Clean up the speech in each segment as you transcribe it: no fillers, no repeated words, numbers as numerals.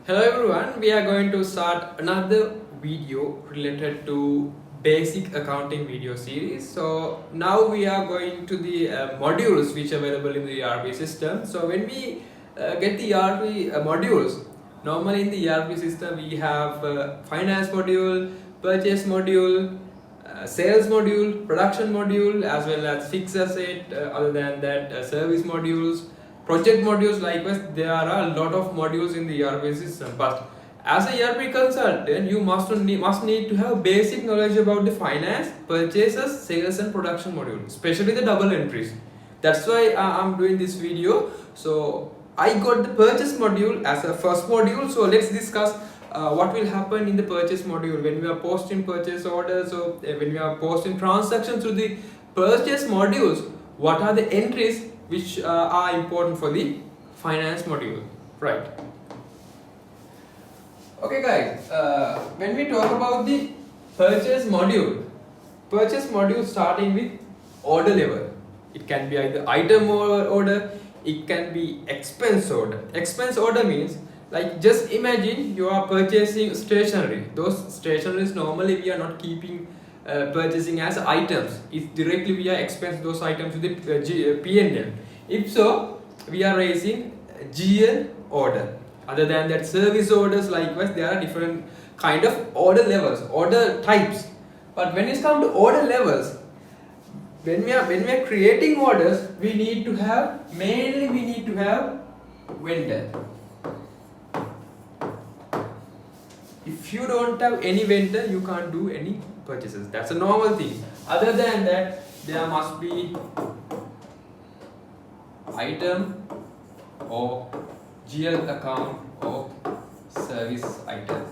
Hello everyone, we are going to start another video related to basic accounting video series. So now we are going to the modules which are available in the ERP system. So when we get the ERP modules, normally in the ERP system we have finance module, purchase module, sales module, production module, as well as fixed asset, other than that service modules, project modules. Likewise, there are a lot of modules in the ERP system, but as a ERP consultant you must need to have basic knowledge about the finance, purchases, sales and production module, especially the double entries. That's why I'm doing this video. So I got the purchase module as a first module. So let's discuss what will happen in the purchase module when we are posting purchase orders. So when we are posting transactions to the purchase modules, what are the entries which are important for the finance module, right? Okay guys, when we talk about the purchase module starting with order level. It can be either item order, it can be expense order. Expense order means, like, just imagine you are purchasing stationery. Those stationeries normally we are not keeping purchasing as items. It's directly we are expense those items to the P&L. If so, we are raising GL order. Other than that, service orders, likewise, there are different kind of order levels, order types. But when it comes to order levels, when we are creating orders, we need to have vendor. If you don't have any vendor, you can't do any purchases. That's a normal thing. Other than that, there must be item or GL account or service item.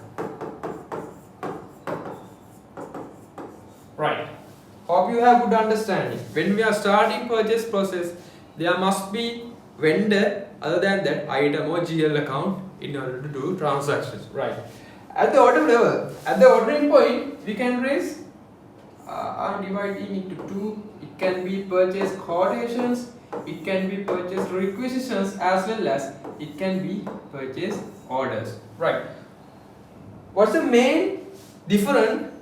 Right. Hope you have good understanding. When we are starting purchase process, there must be vendor, other than that item or GL account, in order to do transactions. Right. At the order level, at the ordering point, we can raise dividing into two. It can be purchase quotations, it can be purchase requisitions, as well as it can be purchase orders. Right. What's the main difference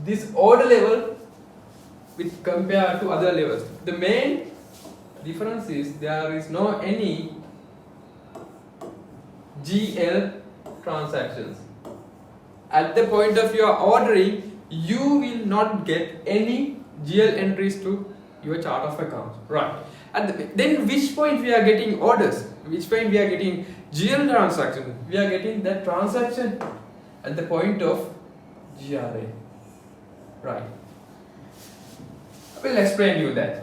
this order level with compared to other levels? The main difference is there is no any GL transactions. At the point of your ordering, you will not get any GL entries to your chart of accounts. Right. Then which point we are getting orders? Which point we are getting GL transaction? We are getting that transaction at the point of GRA. Right. I will explain you that.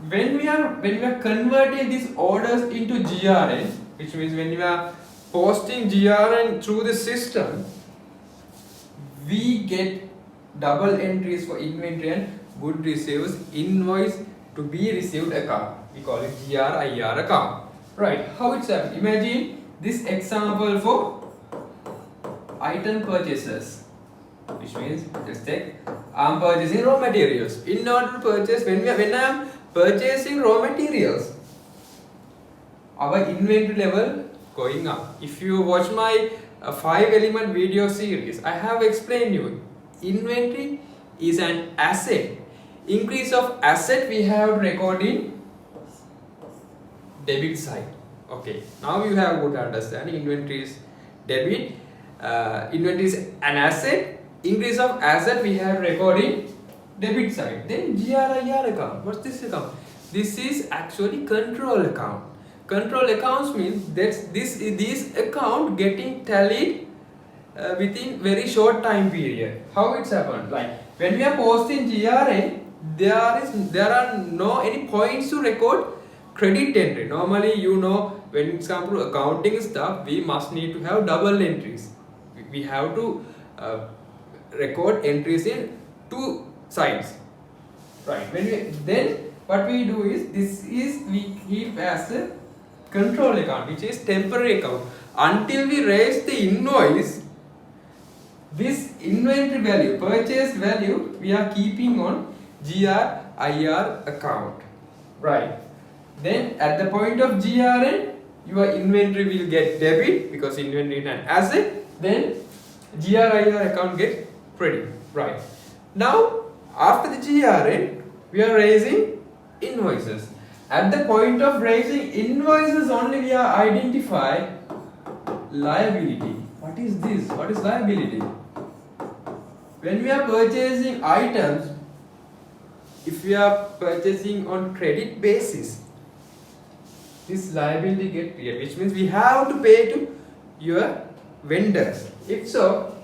When we are converting these orders into GRN, which means when we are posting GRN through the system, we get double entries for inventory and good receives, invoice to be received account. We call it GRIR account. Right. How it's happened? Imagine this example for item purchases, which means just take I'm purchasing raw materials. In order to purchase, when I am purchasing raw materials, our inventory level going up. If you watch my 5-element video series, I have explained you inventory is an asset. Increase of asset we have recording debit side. Okay, now you have good understanding. Inventory is debit, inventory is an asset. Increase of asset we have recording debit side. Then GRIR account. What's this account? This is actually control account. Control accounts means that this account getting tallied within very short time period. How it's happened? Like when we are posting GRN, there are no any points to record credit entry. Normally, you know, when it comes to accounting stuff, we must need to have double entries. We have to record entries in two sides. Right. Then what we do is we keep as a control account, which is temporary account, until we raise the invoice. This inventory value, purchase value, we are keeping on GRIR account. Right. Then at the point of GRN, your inventory will get debit because inventory is an asset. Then GRIR account get credit. Right. Now after the GRN, we are raising invoices. At the point of raising invoices only, we are identify liability. What is this? What is liability? When we are purchasing items, if we are purchasing on credit basis, this liability get created, which means we have to pay to your vendors. If so,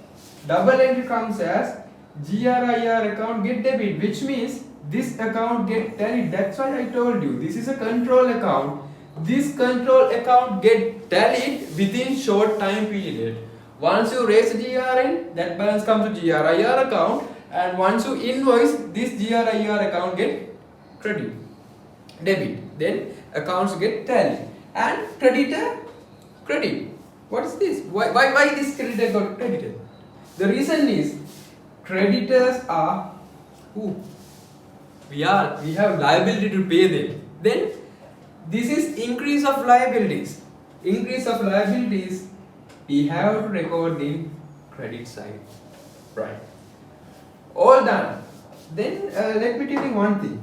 double entry comes as GRIR account get debit, which means this account get tallied. That's why I told you this is a control account. This control account get tallied within short time period. Once you raise GRN, that balance comes to GRIR account, and once you invoice, this GRIR account get debit. Then accounts get tallied, and creditor credit. What is this? Why this creditor got credited? The reason is creditors are who? We have liability to pay them. Then this is increase of liabilities. Increase of liabilities we have to record in credit side. Right. All done. Then let me tell you one thing.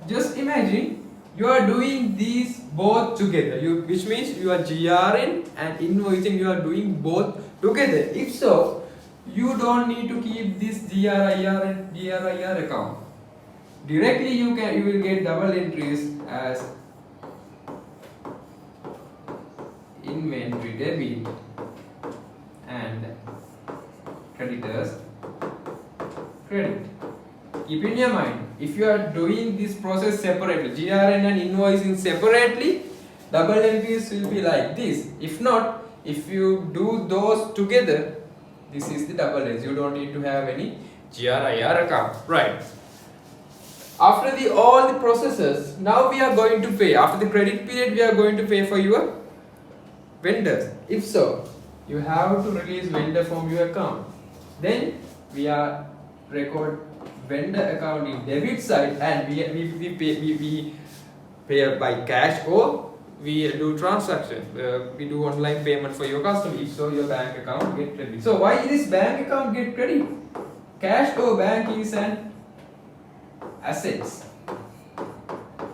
Just imagine you are doing these both together. Which means you are GRN and invoicing, you are doing both together. If so, you don't need to keep this GRIR and GRIR account. Directly you will get double entries as inventory debit and creditors credit. Keep in your mind, if you are doing this process separately, GRN and invoicing separately, double entries will be like this. If not, if you do those together, this is the double entry. You don't need to have any GRIR account. Right. After all the processes, now we are going to pay. After the credit period, we are going to pay for your vendors. If so, you have to release vendor from your account. Then we are record vendor account in debit side, and we pay by cash, or we do transaction. We do online payment for your customer. If so, your bank account get credit. So why this bank account get credit? Cash or bank is an assets.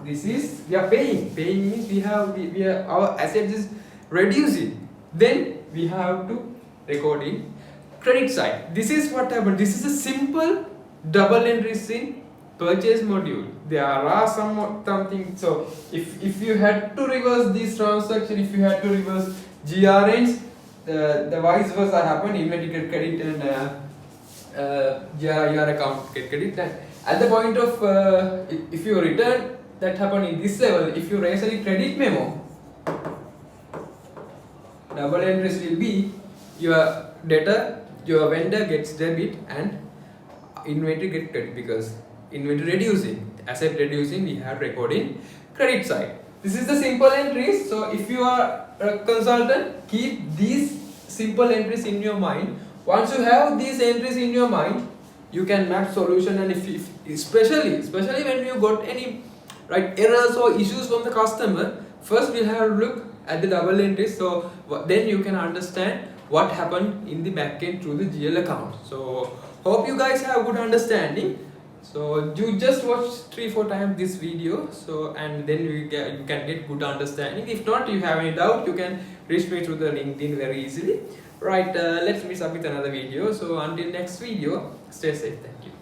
This is we are paying. Paying means we are our assets is reducing. Then we have to record in credit side. This is what happened. This is a simple double entries in purchase module. There are something. So if you had to reverse this transaction, if you had to reverse GRNs, the vice versa happen. Inventory get credit and your account get credit. And at the point of if you return, that happen in this level. If you raise a credit memo, double entries will be your debtor, your vendor gets debit, and inventory get credit, because inventory reducing, asset reducing, we have recording credit side. This is the simple entries. So if you are a consultant, keep these simple entries in your mind. Once you have these entries in your mind, you can map solution. And if especially when you got any errors or issues from the customer, first we'll have a look at the double entries. So then you can understand what happened in the backend through the GL account. So hope you guys have good understanding. So you just watch 3-4 times this video, so and then you can get good understanding. If not, you have any doubt, you can reach me through the LinkedIn very easily. Right, let's meet up with another video. So until next video, stay safe. Thank you.